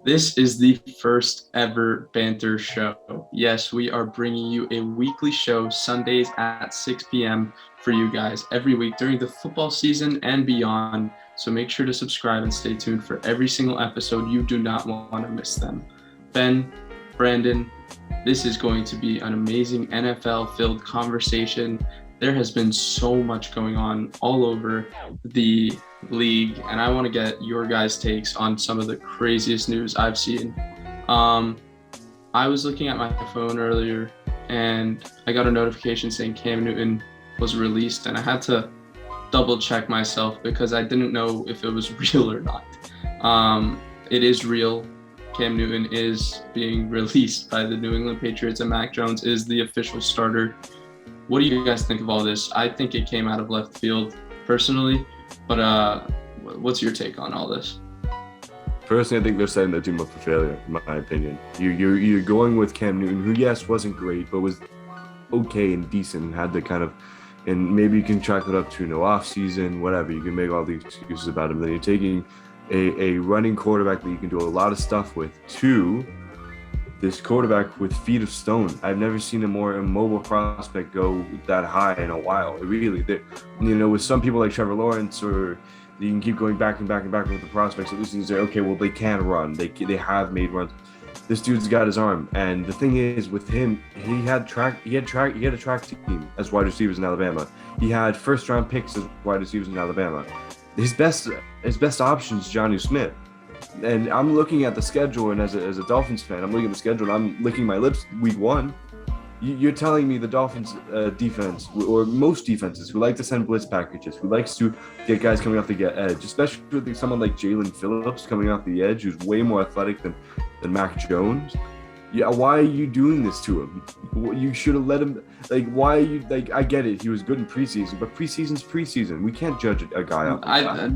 This is the first ever Banter Show. Yes, we are bringing you a weekly show Sundays at 6 p.m. for you guys every week during the football season and beyond. So make sure to subscribe and stay tuned for every single episode. You do not want to miss them. Ben, Brandon, this is going to be an amazing NFL-filled conversation. There has been so much going on all over the league, and I want to get your guys' takes on some of the craziest news I've seen. I was looking at my phone earlier, and I got a notification saying Cam Newton was released, and I had to double check myself because I didn't know if it was real or not. It is real. Cam Newton is being released by the New England Patriots, and Mac Jones is the official starter. What do you guys think of all this? I think it came out of left field personally, but what's your take on all this? Personally, I think they're setting the team up for failure, in my opinion. You're going with Cam Newton, who, yes, wasn't great, but was okay and decent, and had the kind of, and maybe you can chalk it up to no off season, whatever. You can make all the excuses about him. Then you're taking a running quarterback that you can do a lot of stuff with to this quarterback with feet of stone. I've never seen a more immobile prospect go that high in a while. Really, with some people like Trevor Lawrence, or you can keep going back and back and back with the prospects. At least you can say, okay, well, they can run. They have made runs. This dude's got his arm, and the thing is, with him, he had a track team as wide receivers in Alabama. He had first-round picks as wide receivers in Alabama. His best option is Jonnu Smith. And I'm looking at the schedule, and as a Dolphins fan, I'm looking at the schedule, and I'm licking my lips week one. You're telling me the Dolphins defense, or most defenses, who like to send blitz packages, who likes to get guys coming off the edge, especially with someone like Jalen Phillips coming off the edge, who's way more athletic than Mac Jones. Yeah, why are you doing this to him? You should have let him. Why are you I get it. He was good in preseason, but preseason's preseason. We can't judge a guy off.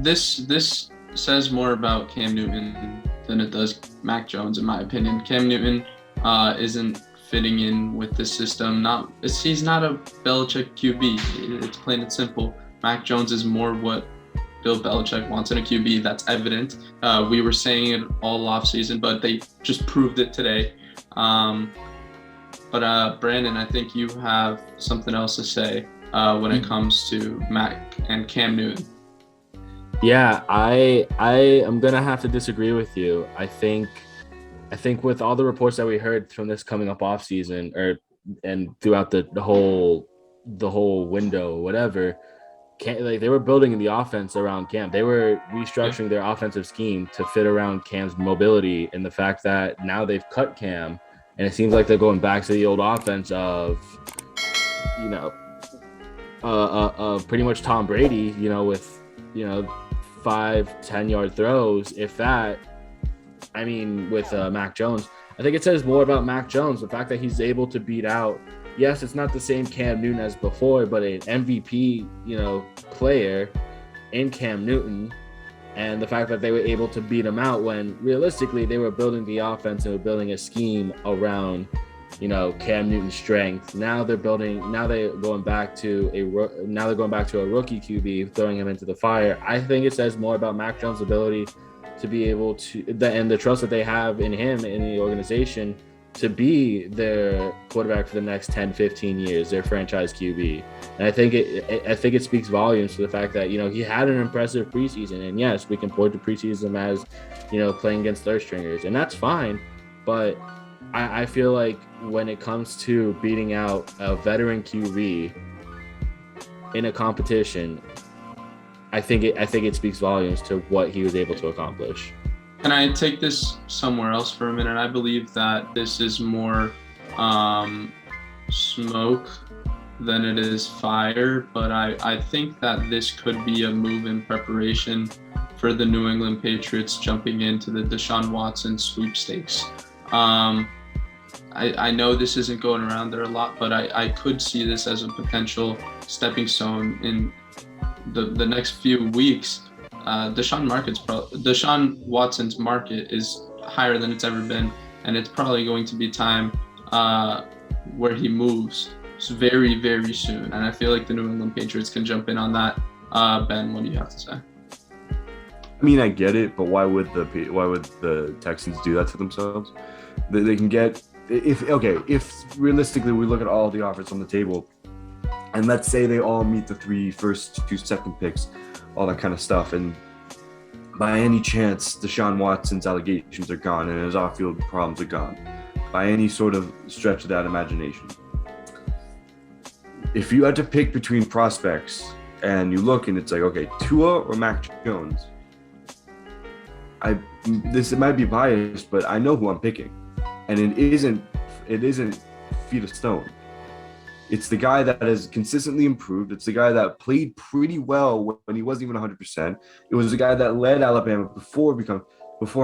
This says more about Cam Newton than it does Mac Jones, in my opinion. Cam Newton isn't fitting in with the system. He's not a Belichick QB. It's plain and simple. Mac Jones is more what Bill Belichick wants in a QB. That's evident. We were saying it all offseason, but they just proved it today. But Brandon, I think you have something else to say when it comes to Mac and Cam Newton. Yeah, I am gonna have to disagree with you. I think with all the reports that we heard from this coming up off season, and throughout the whole window, whatever, they were building the offense around Cam. They were restructuring their offensive scheme to fit around Cam's mobility, and the fact that now they've cut Cam, and it seems like they're going back to the old offense of, pretty much Tom Brady, with 5-10 yard throws, if that. I mean, with Mac Jones, I think it says more about Mac Jones, the fact that he's able to beat out. Yes, it's not the same Cam Newton as before, but an MVP, player in Cam Newton, and the fact that they were able to beat him out when realistically they were building the offense and were building a scheme around, Cam Newton's strength. Now they're going back to a rookie QB, throwing him into the fire. I think it says more about Mac Jones' ability to be able to, and the trust that they have in him in the organization to be their quarterback for the next 10, 15 years, their franchise QB. And I think it speaks volumes to the fact that, he had an impressive preseason. And yes, we can point to preseason as, playing against third stringers, and that's fine. But I feel like when it comes to beating out a veteran QB in a competition, I think it speaks volumes to what he was able to accomplish. Can I take this somewhere else for a minute? I believe that this is more smoke than it is fire, but I think that this could be a move in preparation for the New England Patriots jumping into the Deshaun Watson sweepstakes. I know this isn't going around there a lot, but I could see this as a potential stepping stone in the next few weeks. Deshaun Watson's market is higher than it's ever been, and it's probably going to be time where he moves very, very soon. And I feel like the New England Patriots can jump in on that. Ben, what do you have to say? mean, I get it, but why would the Texans do that to themselves? They can get if realistically we look at all the offers on the table, and let's say they all meet the 3 first, 2 second picks, all that kind of stuff, and by any chance Deshaun Watson's allegations are gone and his off-field problems are gone, by any sort of stretch of that imagination, if you had to pick between prospects and you look and it's like, okay, Tua or Mac Jones, it might be biased, but I know who I'm picking, and it isn't feet of stone. It's the guy that has consistently improved. It's the guy that played pretty well when he wasn't even 100%. It was the guy that led Alabama before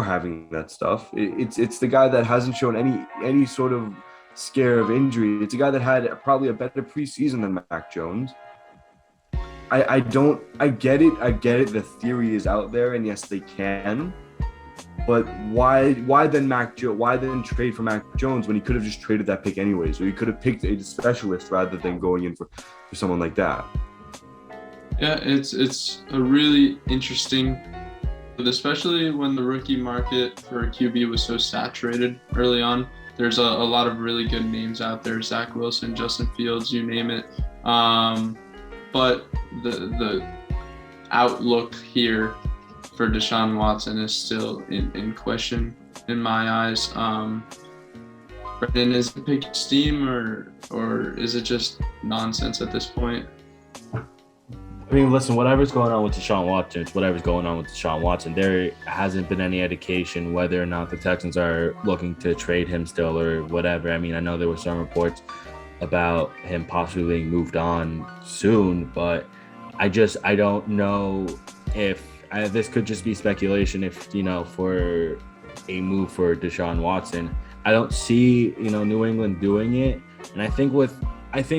having that stuff. It's the guy that hasn't shown any sort of scare of injury. It's a guy that had probably a better preseason than Mac Jones. I get it. The theory is out there, and yes, they can. But why then trade for Mac Jones when he could have just traded that pick anyways? Or he could have picked a specialist rather than going in for someone like that. Yeah, it's a really interesting, especially when the rookie market for QB was so saturated early on. There's a lot of really good names out there: Zach Wilson, Justin Fields, you name it. But the outlook here for Deshaun Watson is still in question in my eyes. Brendan, is it picking steam or is it just nonsense at this point? I mean, listen, whatever's going on with Deshaun Watson, it's whatever's going on with Deshaun Watson. There hasn't been any indication whether or not the Texans are looking to trade him still or whatever. I mean, I know there were some reports about him possibly being moved on soon, but I don't know if this could just be speculation. If, for a move for Deshaun Watson, I don't see, New England doing it. And I think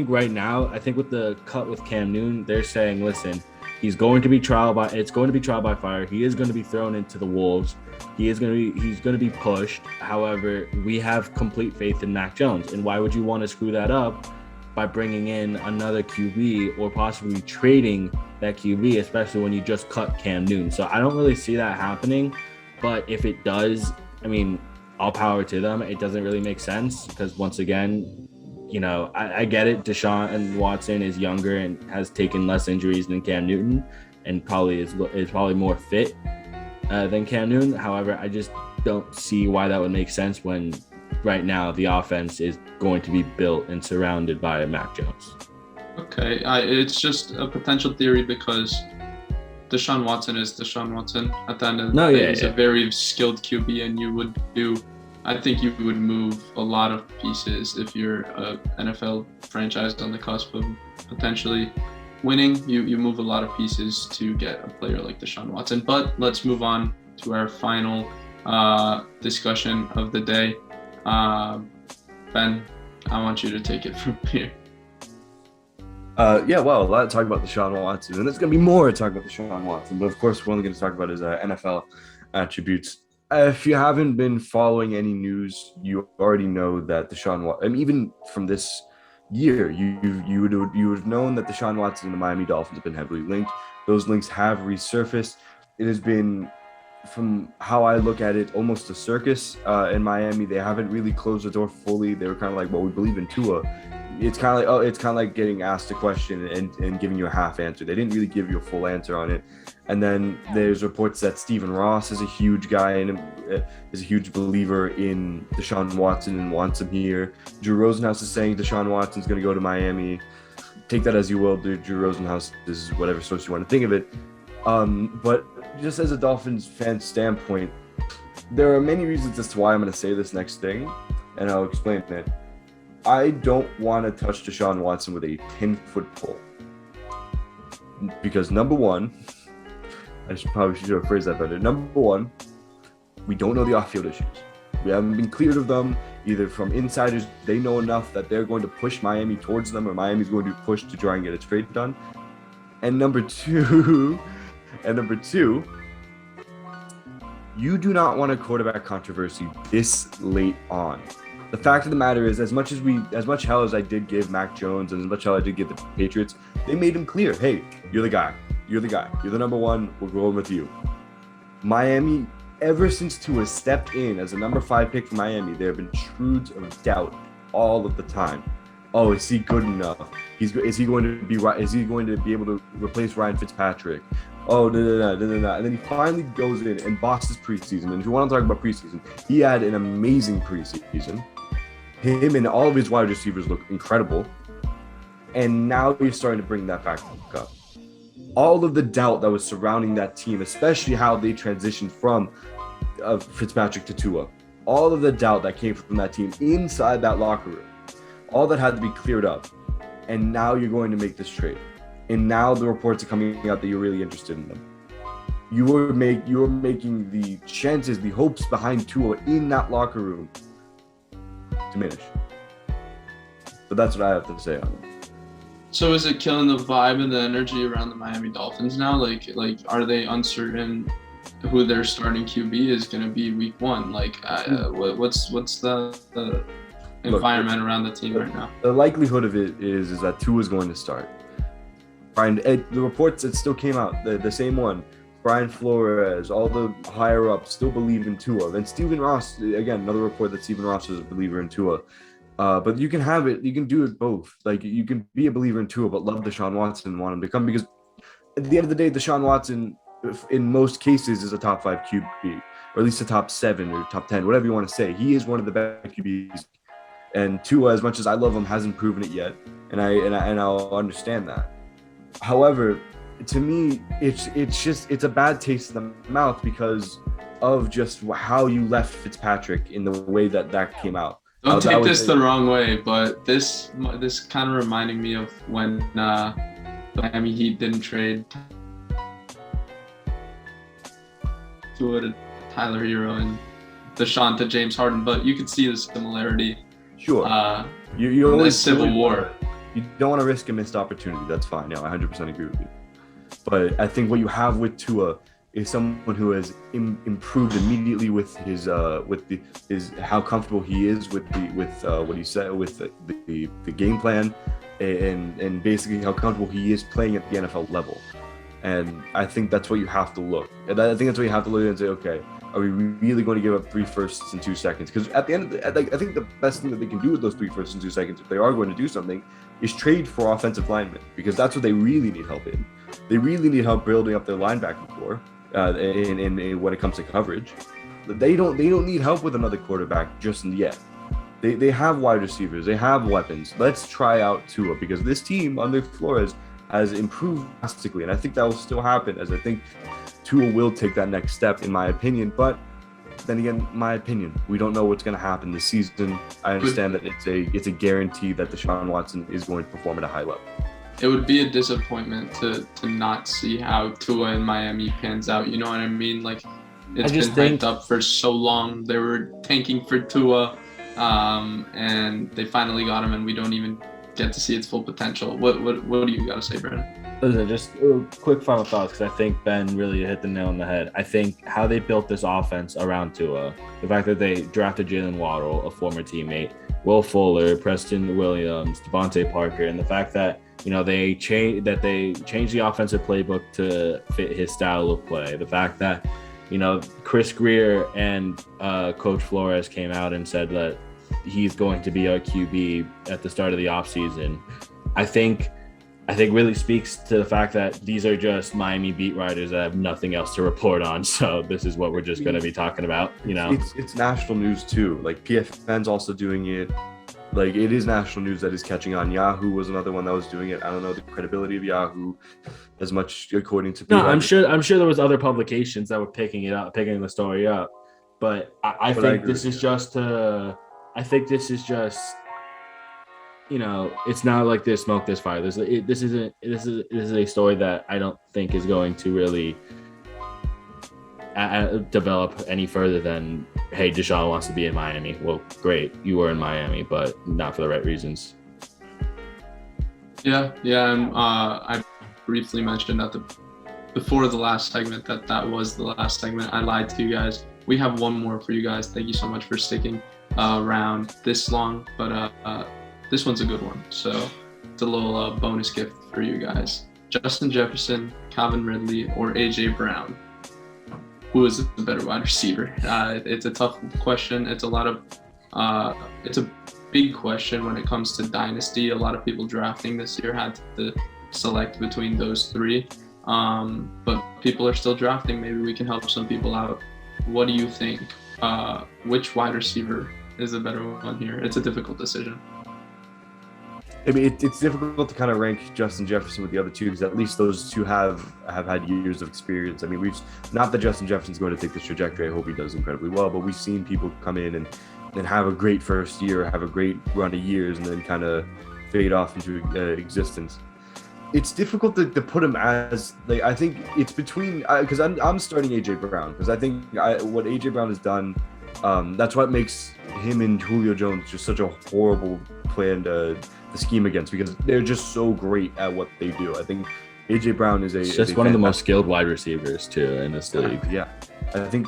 right now, with the cut with Cam Newton, they're saying, listen, it's going to be trial by fire. He is going to be thrown into the wolves. He's going to be pushed. However, we have complete faith in Mac Jones. And why would you want to screw that up by bringing in another QB or possibly trading that QB, especially when you just cut Cam Newton? So I don't really see that happening. But if it does, I mean, all power to them. It doesn't really make sense because, once again, I get it. Deshaun Watson is younger and has taken less injuries than Cam Newton, and probably is probably more fit than Cam Newton. However, I just don't see why that would make sense when right now the offense is going to be built and surrounded by Mac Jones. Okay, it's just a potential theory because Deshaun Watson is Deshaun Watson. At the end of the day, he's a very skilled QB, and I think you would move a lot of pieces if you're an NFL franchise on the cusp of potentially winning. You move a lot of pieces to get a player like Deshaun Watson. But let's move on to our final discussion of the day. Ben, I want you to take it from here. A lot to talk about Deshaun Watson, and there's going to be more to talk about Deshaun Watson. But of course, we're only going to talk about his NFL attributes. If you haven't been following any news, you already know that Deshaun Watson, and even from this year, you would have known that Deshaun Watson and the Miami Dolphins have been heavily linked. Those links have resurfaced. It has been, from how I look at it, almost a circus in Miami. They haven't really closed the door fully. They were kind of like, well, we believe in Tua. It's kind of like getting asked a question and giving you a half answer. They didn't really give you a full answer on it. And then there's reports that Stephen Ross is a huge guy and is a huge believer in Deshaun Watson and wants him here. Drew Rosenhaus is saying Deshaun Watson's going to go to Miami. Take that as you will. Drew Rosenhaus is whatever source you want to think of it. But just as a Dolphins fan standpoint, there are many reasons as to why I'm going to say this next thing, and I'll explain it. I don't want to touch Deshaun Watson with a 10-foot pole. Because number one, I should have phrased that better. Number one, we don't know the off-field issues. We haven't been cleared of them, either from insiders. They know enough that they're going to push Miami towards them, or Miami's going to push to try and get a trade done. And number two, you do not want a quarterback controversy this late on. The fact of the matter is, as much hell as I did give Mac Jones and as much hell I did give the Patriots, they made him clear, hey, you're the guy. You're the number one. We're going with you. Miami, ever since Tua stepped in as a number 5 pick for Miami, there have been shrouds of doubt all of the time. Oh, is he good enough? Is he going to be right? Is he going to be able to replace Ryan Fitzpatrick? Oh, no. And then he finally goes in and bosses preseason. And if you want to talk about preseason, he had an amazing preseason. Him and all of his wide receivers look incredible. And now you're starting to bring that back up. All of the doubt that was surrounding that team, especially how they transitioned from Fitzpatrick to Tua, all of the doubt that came from that team inside that locker room, all that had to be cleared up. And now you're going to make this trade. And now the reports are coming out that you're really interested in them. You're making the chances, the hopes behind Tua in that locker room diminish. But that's what I have to say on it. So is it killing the vibe and the energy around the Miami Dolphins now? Like are they uncertain who their starting QB is going to be week 1? Like, what's the environment around the team right now? The likelihood of it is that Tua is going to start. The reports that still came out, the same one, Brian Flores, all the higher ups still believe in Tua. And Stephen Ross, again, another report that Stephen Ross is a believer in Tua. But you can have it, you can do it both. Like, you can be a believer in Tua, but love Deshaun Watson and want him to come, because at the end of the day, Deshaun Watson, in most cases, is a top 5 QB, or at least a top 7 or top 10, whatever you want to say. He is one of the best QBs. And Tua, as much as I love him, hasn't proven it yet. And I'll understand that. However, to me, it's a bad taste in the mouth because of just how you left Fitzpatrick in the way that came out. Don't take this the wrong way, but this kind of reminding me of when the Miami Heat didn't trade Tua to Tyler Hero and Deshaun to James Harden, but you could see the similarity. Sure. You always Civil War. You don't want to risk a missed opportunity. That's fine. No, I 100% agree with you. But I think what you have with Tua is someone who has improved immediately with his how comfortable he is with what he said with the game plan, and basically how comfortable he is playing at the NFL level. And I think that's what you have to look. And I think that's what you have to look at and say, okay, are we really going to give up 3 firsts and 2 seconds? Because at the end of the, I think the best thing that they can do with those 3 firsts and 2 seconds, if they are going to do something, is trade for offensive linemen, because that's what they really need help in. They really need help building up their linebacking core in when it comes to coverage. They don't need help with another quarterback just yet. They have wide receivers. They have weapons. Let's try out Tua, because this team under Flores has improved drastically, and I think that will still happen, as I think Tua will take that next step, in my opinion. But then again, my opinion, we don't know what's going to happen this season. I understand that it's a guarantee that Deshaun Watson is going to perform at a high level. It would be a disappointment to not see how Tua in Miami pans out. You know what I mean? Like, it's been hyped up for so long. They were tanking for Tua, and they finally got him, and we don't even get to see its full potential. What do you got to say, Brandon? Listen, just quick final thoughts, because I think Ben really hit the nail on the head. I think how they built this offense around Tua, the fact that they drafted Jalen Waddle, a former teammate, Will Fuller, Preston Williams, Devontae Parker, and the fact that they changed the offensive playbook to fit his style of play. The fact that Chris Greer and Coach Flores came out and said that he's going to be our QB at the start of the offseason, I think really speaks to the fact that these are just Miami beat writers that have nothing else to report on. So this is what we're just going to be talking about. It's national news too. Like, PFN's also doing it. Like, it is national news that is catching on. Yahoo was another one that was doing it. I don't know the credibility of Yahoo as much, according to people. No, I'm sure there was other publications that were picking the story up. But I think this is just it's not like this smoke, this fire. This is a story that I don't think is going to really develop any further than, hey, Deshaun wants to be in Miami. Well, great, you were in Miami, but not for the right reasons. Yeah, and I briefly mentioned before the last segment that was the last segment. I lied to you guys. We have one more for you guys. Thank you so much for sticking around this long, but this one's a good one, so it's a little bonus gift for you guys. Justin Jefferson, Calvin Ridley, or AJ Brown? who is the better wide receiver? It's a tough question. It's a big question when it comes to dynasty. A lot of people drafting this year had to select between those three, but people are still drafting. Maybe we can help some people out. What do you think? Which wide receiver is the better one here? It's a difficult decision. I mean, it's difficult to kind of rank Justin Jefferson with the other two because at least those two have had years of experience. I mean, not that Justin Jefferson's going to take this trajectory. I hope he does incredibly well, but we've seen people come in and have a great first year, have a great run of years, and then kind of fade off into existence. It's difficult to put him as, like, I think it's between, because I'm starting AJ Brown because I think what AJ Brown has done, that's what makes him and Julio Jones just such a horrible plan to scheme against, because they're just so great at what they do. I think AJ Brown is just one of the most skilled wide receivers too in this league. Yeah, I think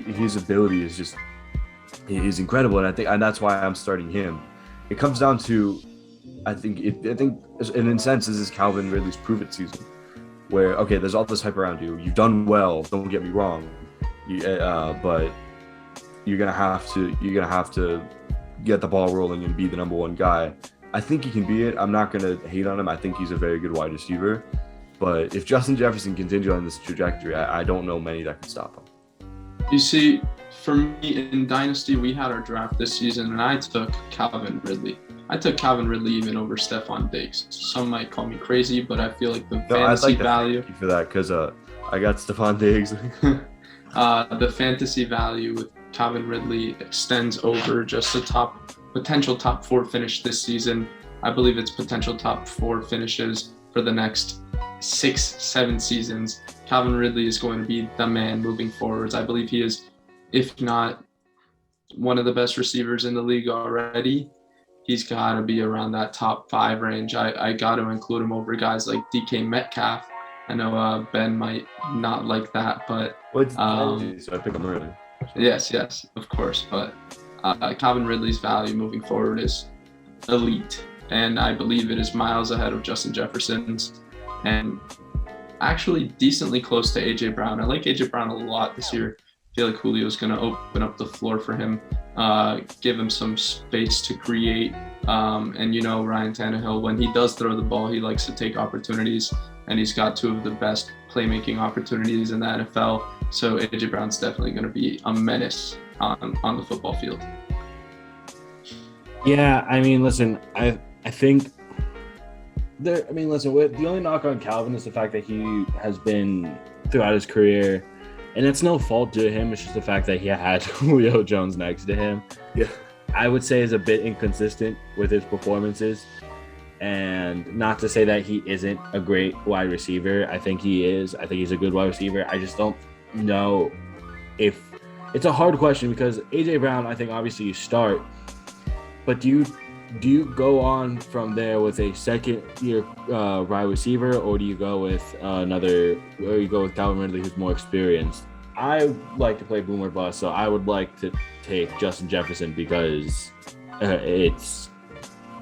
his ability is incredible, and that's why I'm starting him. It comes down to, I think in a sense, this is Calvin Ridley's prove it season, where okay, there's all this hype around you. You've done well. Don't get me wrong, but you're gonna have to get the ball rolling and be the number one guy. I think he can be it. I'm not going to hate on him. I think he's a very good wide receiver. But if Justin Jefferson continues on this trajectory, I don't know many that can stop him. You see, for me in Dynasty, we had our draft this season, and I took Calvin Ridley. I took Calvin Ridley even over Stephon Diggs. Some might call me crazy, but I feel like the fantasy value. Thank you for that, because I got Stephon Diggs. The fantasy value with Calvin Ridley extends over just the potential top 4 finish this season. I believe it's potential top 4 finishes for the next 6-7 seasons. Calvin Ridley is going to be the man moving forwards. I believe he is, if not one of the best receivers in the league already, he's got to be around that top 5 range. I got to include him over guys like DK Metcalf. I know Ben might not like that, but so I pick him early. Yes, of course. But Calvin Ridley's value moving forward is elite, and I believe it is miles ahead of Justin Jefferson's, and actually decently close to AJ Brown. I like AJ Brown a lot this year. I feel like Julio's going to open up the floor for him, give him some space to create. And Ryan Tannehill, when he does throw the ball, he likes to take opportunities, and he's got 2 of the best playmaking opportunities in the NFL. So AJ Brown's definitely going to be a menace on the football field. Yeah, I mean, listen, I think the only knock on Calvin is the fact that he has been throughout his career, and it's no fault to him. It's just the fact that he had Julio Jones next to him. Yeah, I would say is a bit inconsistent with his performances. And not to say that he isn't a great wide receiver. I think he is. I think he's a good wide receiver. I just don't know if it's a hard question, because AJ Brown, I think obviously you start, but do you go on from there with a second year wide receiver, or do you go with Calvin Ridley, who's more experienced? I like to play boomer bust, so I would like to take Justin Jefferson because it's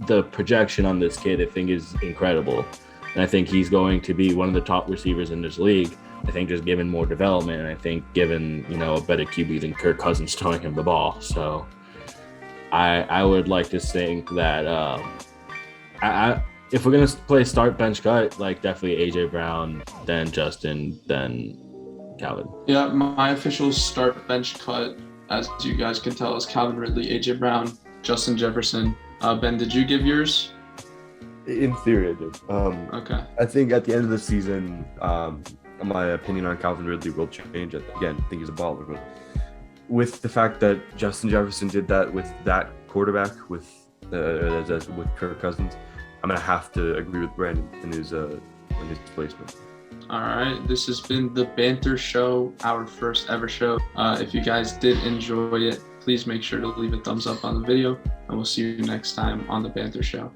the projection on this kid, I think, is incredible. And I think he's going to be one of the top receivers in this league. I think just given more development, and I think given, a better QB than Kirk Cousins throwing him the ball. So I would like to think that if we're going to play start, bench, cut, like definitely AJ Brown, then Justin, then Calvin. Yeah, my official start, bench, cut, as you guys can tell, is Calvin Ridley, AJ Brown, Justin Jefferson. Ben, did you give yours? In theory, I did. Okay. I think at the end of the season, my opinion on Calvin Ridley will change. Again, I think he's a baller, but with the fact that Justin Jefferson did that with that quarterback, with Kirk Cousins, I'm gonna have to agree with Brandon in his placement. All right, this has been the Banter Show, our first ever show. If you guys did enjoy it, please make sure to leave a thumbs up on the video, and we'll see you next time on the Banter Show.